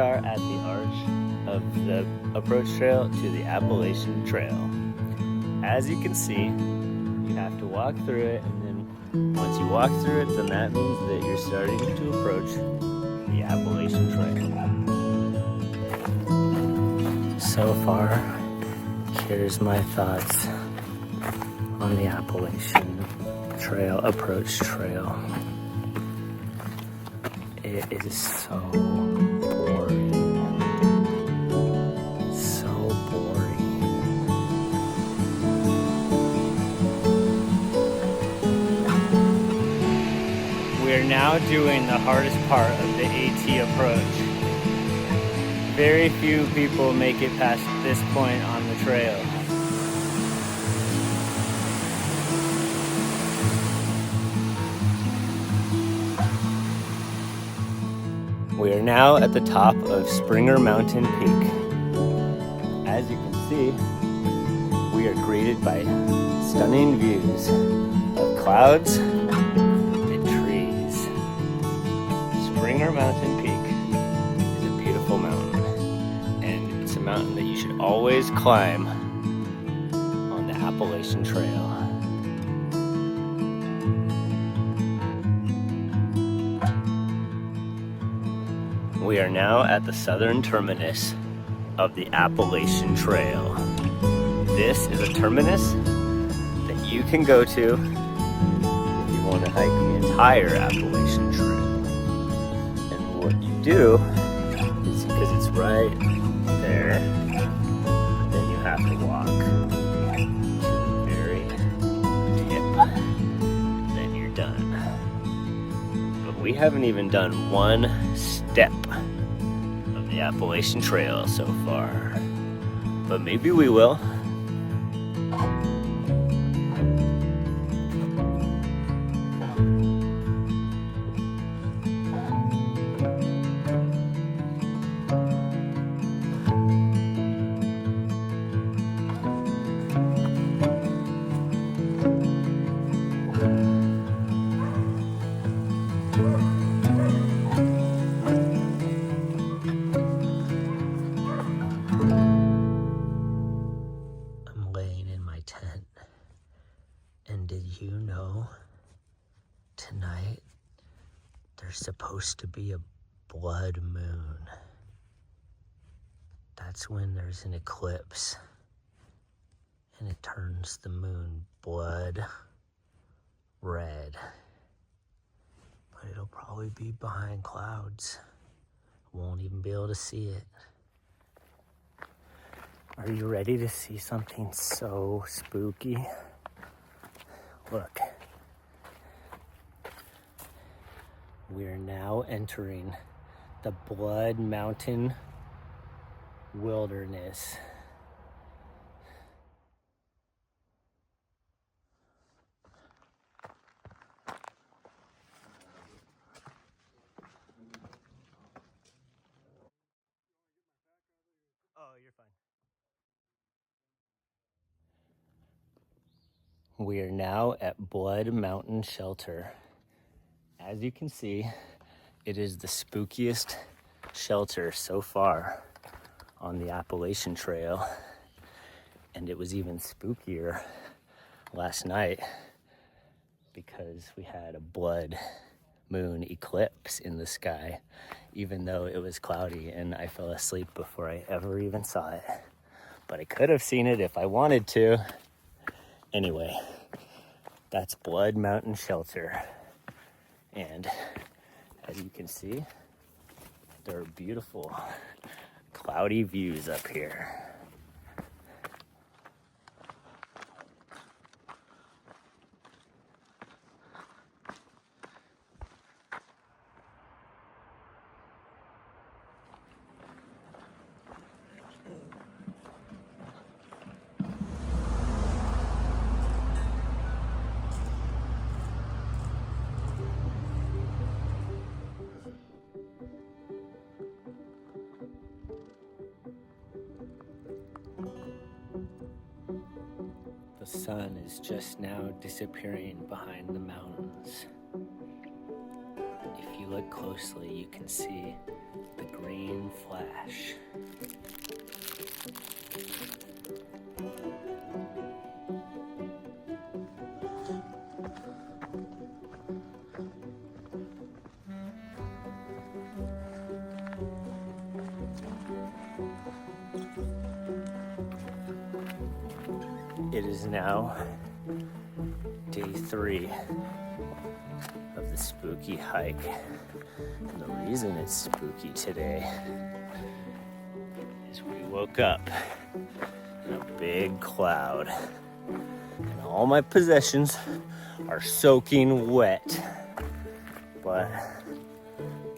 are at the arch of the approach trail to the Appalachian Trail. As you can see, you have to walk through it, and then once you walk through it, then that means that you're starting to approach the Appalachian Trail. So far, here's my thoughts on the Appalachian Trail, approach trail. It is so boring. So boring. We are now doing the hardest part of the AT approach. Very few people make it past this point on the trail. We are now at the top of Springer Mountain Peak. As you can see, we are greeted by stunning views of clouds and trees. Springer Mountain Peak is a beautiful mountain, and it's a mountain that you should always climb on the Appalachian Trail. We are now at the southern terminus of the Appalachian Trail. This is a terminus that you can go to if you want to hike the entire Appalachian Trail. And what you do is, because it's right there, then you have to walk to the very tip, then you're done. But we haven't even done one step of the Appalachian Trail so far, but maybe we will. And did you know tonight there's supposed to be a blood moon? That's when there's an eclipse and it turns the moon blood red. But it'll probably be behind clouds. Won't even be able to see it. Are you ready to see something so spooky? Look, we're now entering the Blood Mountain Wilderness. Oh, you're fine. We are now at Blood Mountain Shelter. As you can see, it is the spookiest shelter so far on the Appalachian Trail. And it was even spookier last night because we had a blood moon eclipse in the sky, even though it was cloudy and I fell asleep before I ever even saw it. But I could have seen it if I wanted to. Anyway, that's Blood Mountain Shelter. And as you can see, there are beautiful cloudy views up here. The sun is just now disappearing behind the mountains. If you look closely, you can see the green flash. It is now day 3 of the spooky hike. And the reason it's spooky today is we woke up in a big cloud and all my possessions are soaking wet. But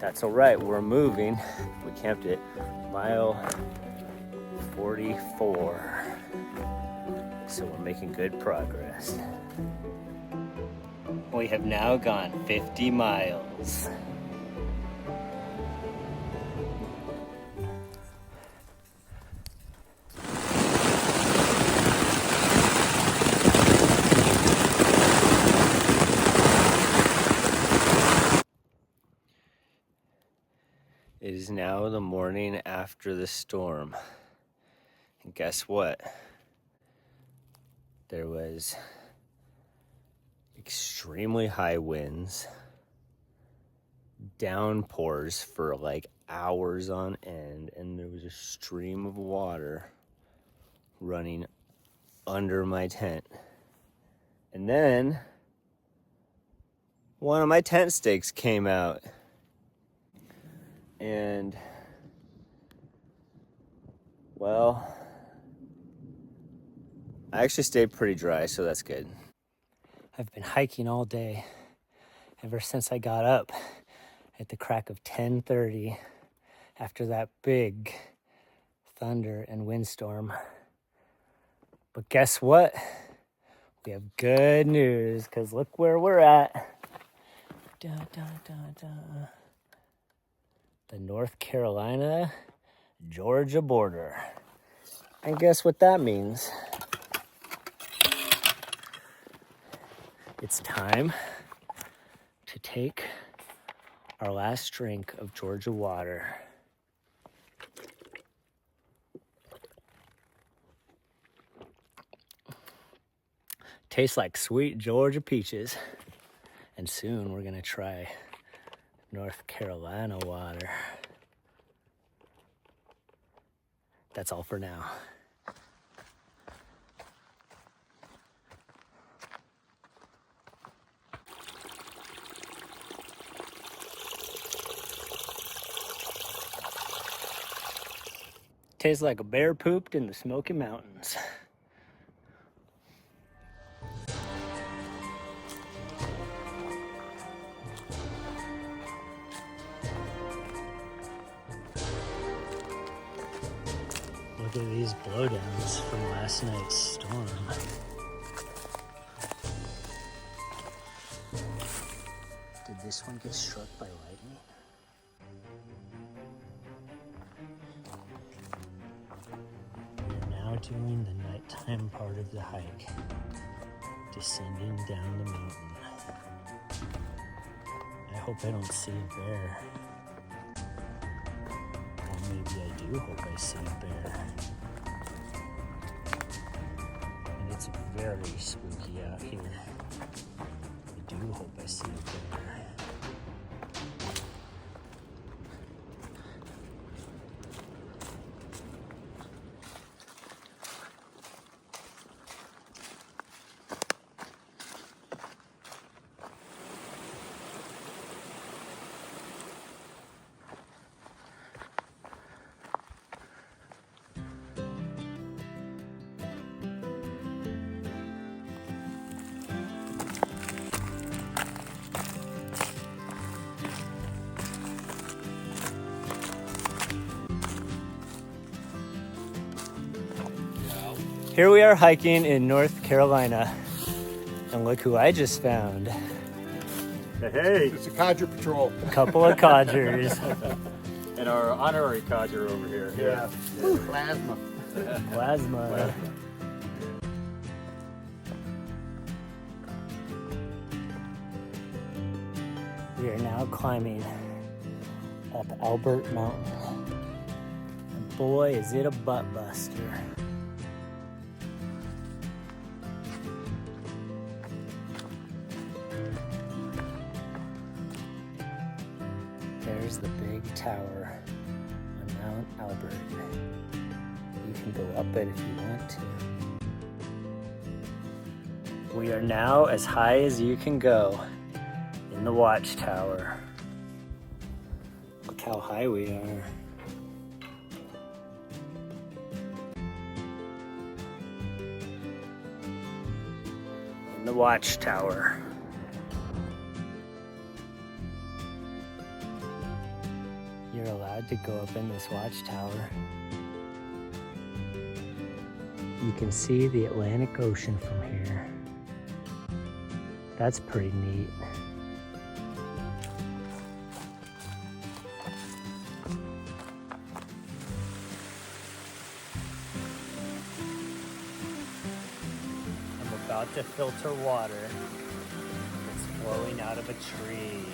that's all right, we're moving. We camped at mile 44. So we're making good progress. We have now gone 50 miles. It is now the morning after the storm. And guess what? There was extremely high winds, downpours for like hours on end, and there was a stream of water running under my tent. And then one of my tent stakes came out, and well, I actually stayed pretty dry, so that's good. I've been hiking all day, ever since I got up at the crack of 10:30 after that big thunder and windstorm. But guess what? We have good news, because look where we're at. The North Carolina, Georgia border. And guess what that means? It's time to take our last drink of Georgia water. Tastes like sweet Georgia peaches. And soon we're gonna try North Carolina water. That's all for now. Tastes like a bear pooped in the Smoky Mountains. Look at these blowdowns from last night's storm. Did this one get struck by lightning? Doing the nighttime part of the hike, descending down the mountain. I hope I don't see a bear. Or maybe I do hope I see a bear. And it's very spooky out here. I do hope I see a bear. Here we are hiking in North Carolina, and look who I just found. Hey, it's a codger patrol. A couple of codgers. And our honorary codger over here. Yeah. Plasma. Plasma. We are now climbing up Albert Mountain. And boy, is it a butt buster. There's the big tower on Mount Albert. You can go up it if you want to. We are now as high as you can go in the watchtower. Look how high we are. In the watchtower. You're allowed to go up in this watchtower. You can see the Atlantic Ocean from here. That's pretty neat. I'm about to filter water that's flowing out of a tree.